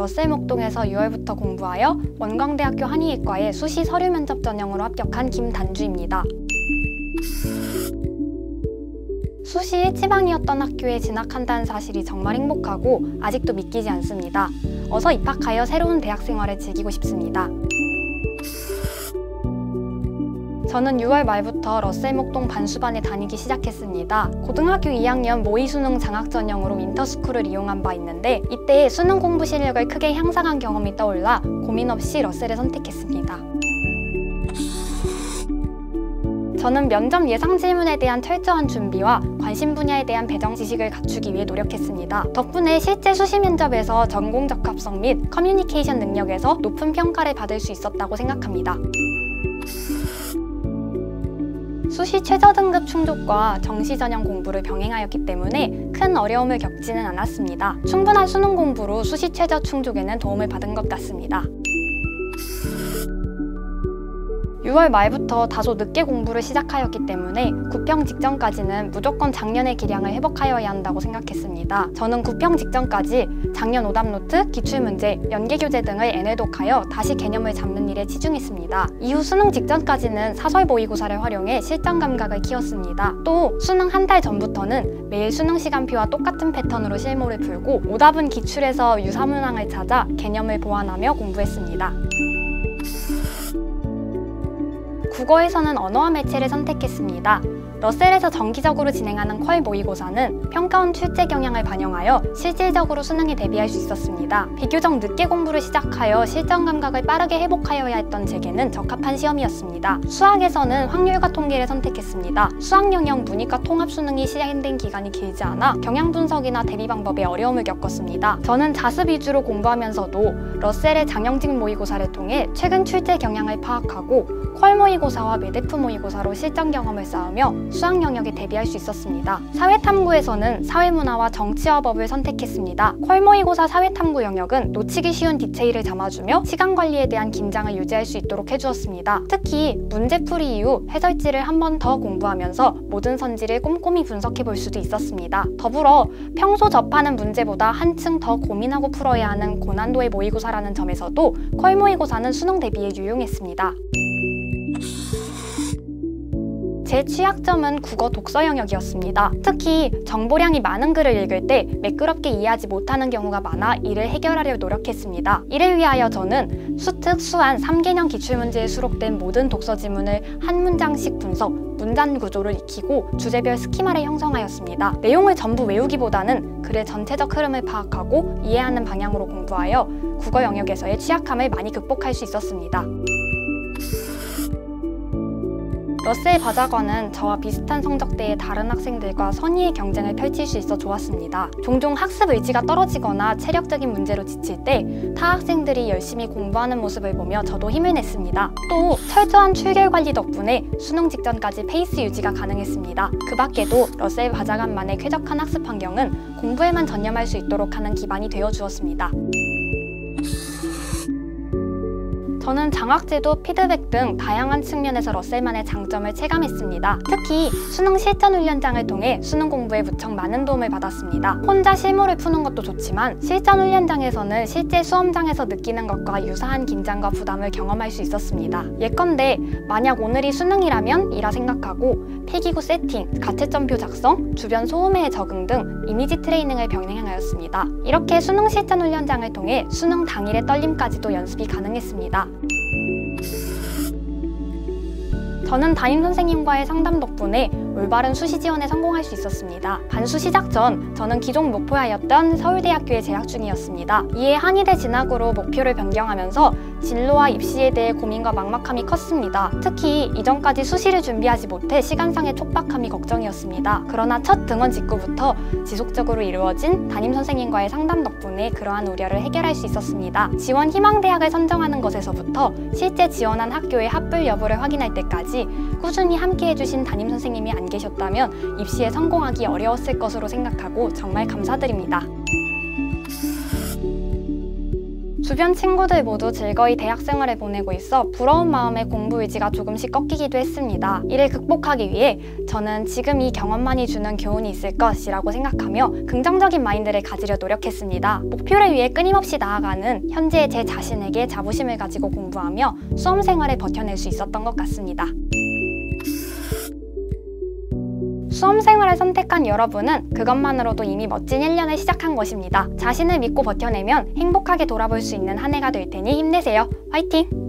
러셀 목동에서 6월부터 공부하여 원광대학교 한의학과에 수시 서류 면접 전형으로 합격한 김단주입니다. 수시 1지방이었던 학교에 진학한다는 사실이 정말 행복하고 아직도 믿기지 않습니다. 어서 입학하여 새로운 대학 생활을 즐기고 싶습니다. 저는 6월 말부터 러셀 목동 반수반에 다니기 시작했습니다. 고등학교 2학년 모의수능 장학 전형으로 윈터스쿨을 이용한 바 있는데 이때 수능 공부 실력을 크게 향상한 경험이 떠올라 고민 없이 러셀을 선택했습니다. 저는 면접 예상 질문에 대한 철저한 준비와 관심 분야에 대한 배정 지식을 갖추기 위해 노력했습니다. 덕분에 실제 수시 면접에서 전공 적합성 및 커뮤니케이션 능력에서 높은 평가를 받을 수 있었다고 생각합니다. 수시 최저 등급 충족과 정시 전형 공부를 병행하였기 때문에 큰 어려움을 겪지는 않았습니다. 충분한 수능 공부로 수시 최저 충족에는 도움을 받은 것 같습니다. 6월 말부터 다소 늦게 공부를 시작하였기 때문에 구평 직전까지는 무조건 작년의 기량을 회복하여야 한다고 생각했습니다. 저는 구평 직전까지 작년 오답노트, 기출문제, 연계교재 등을 N회독하여 다시 개념을 잡는 일에 치중했습니다. 이후 수능 직전까지는 사설 모의고사를 활용해 실전 감각을 키웠습니다. 또 수능 한 달 전부터는 매일 수능 시간표와 똑같은 패턴으로 실무를 풀고 오답은 기출에서 유사문항을 찾아 개념을 보완하며 공부했습니다. 국어에서는 언어와 매체를 선택했습니다. 러셀에서 정기적으로 진행하는 퀄 모의고사는 평가원 출제 경향을 반영하여 실질적으로 수능에 대비할 수 있었습니다. 비교적 늦게 공부를 시작하여 실전 감각을 빠르게 회복하여야 했던 제게는 적합한 시험이었습니다. 수학에서는 확률과 통계를 선택했습니다. 수학 영역 문이과 통합 수능이 시행된 기간이 길지 않아 경향 분석이나 대비 방법에 어려움을 겪었습니다. 저는 자습 위주로 공부하면서도 러셀의 장영직 모의고사를 통해 최근 출제 경향을 파악하고 퀄 모의고사와 메데프 모의고사로 실전 경험을 쌓으며 수학 영역에 대비할 수 있었습니다. 사회탐구에서는 사회문화와 정치와 법을 선택했습니다. 퀄 모의고사 사회탐구 영역은 놓치기 쉬운 디테일을 담아주며 시간 관리에 대한 긴장을 유지할 수 있도록 해주었습니다. 특히 문제풀이 이후 해설지를 한 번 더 공부하면서 모든 선지를 꼼꼼히 분석해 볼 수도 있었습니다. 더불어 평소 접하는 문제보다 한층 더 고민하고 풀어야 하는 고난도의 모의고사라는 점에서도 퀄 모의고사는 수능 대비에 유용했습니다. 제 취약점은 국어 독서 영역이었습니다. 특히 정보량이 많은 글을 읽을 때 매끄럽게 이해하지 못하는 경우가 많아 이를 해결하려 노력했습니다. 이를 위하여 저는 수특, 수한 3개년 기출문제에 수록된 모든 독서 지문을 한 문장씩 분석, 문단 구조를 익히고 주제별 스키마를 형성하였습니다. 내용을 전부 외우기보다는 글의 전체적 흐름을 파악하고 이해하는 방향으로 공부하여 국어 영역에서의 취약함을 많이 극복할 수 있었습니다. 러셀 바자과는 저와 비슷한 성적대의 다른 학생들과 선의의 경쟁을 펼칠 수 있어 좋았습니다. 종종 학습 의지가 떨어지거나 체력적인 문제로 지칠 때 타 학생들이 열심히 공부하는 모습을 보며 저도 힘을 냈습니다. 또 철저한 출결 관리 덕분에 수능 직전까지 페이스 유지가 가능했습니다. 그 밖에도 러셀 바자관만의 쾌적한 학습 환경은 공부에만 전념할 수 있도록 하는 기반이 되어 주었습니다. 저는 장학제도, 피드백 등 다양한 측면에서 러셀만의 장점을 체감했습니다. 특히 수능 실전 훈련장을 통해 수능 공부에 무척 많은 도움을 받았습니다. 혼자 실무를 푸는 것도 좋지만 실전 훈련장에서는 실제 수험장에서 느끼는 것과 유사한 긴장과 부담을 경험할 수 있었습니다. 예컨대 만약 오늘이 수능이라면 이라 생각하고 필기구 세팅, 가채점표 작성, 주변 소음에 적응 등 이미지 트레이닝을 병행하였습니다. 이렇게 수능 실전 훈련장을 통해 수능 당일의 떨림까지도 연습이 가능했습니다. 저는 담임선생님과의 상담 덕분에 올바른 수시 지원에 성공할 수 있었습니다. 반수 시작 전 저는 기존 목표하였던 서울대학교에 재학 중이었습니다. 이에 한의대 진학으로 목표를 변경하면서 진로와 입시에 대해 고민과 막막함이 컸습니다. 특히 이전까지 수시를 준비하지 못해 시간상의 촉박함이 걱정이었습니다. 그러나 첫 등원 직후부터 지속적으로 이루어진 담임선생님과의 상담 덕분에 그러한 우려를 해결할 수 있었습니다. 지원 희망대학을 선정하는 것에서부터 실제 지원한 학교의 합불 여부를 확인할 때까지 꾸준히 함께해주신 담임선생님이 안 계셨다면 입시에 성공하기 어려웠을 것으로 생각하고 정말 감사드립니다. 주변 친구들 모두 즐거이 대학 생활을 보내고 있어 부러운 마음에 공부 의지가 조금씩 꺾이기도 했습니다. 이를 극복하기 위해 저는 지금 이 경험만이 주는 교훈이 있을 것이라고 생각하며 긍정적인 마인드를 가지려 노력했습니다. 목표를 위해 끊임없이 나아가는 현재의 제 자신에게 자부심을 가지고 공부하며 수험 생활을 버텨낼 수 있었던 것 같습니다. 수험 생활을 선택한 여러분은 그것만으로도 이미 멋진 1년을 시작한 것입니다. 자신을 믿고 버텨내면 행복하게 돌아볼 수 있는 한 해가 될 테니 힘내세요. 화이팅!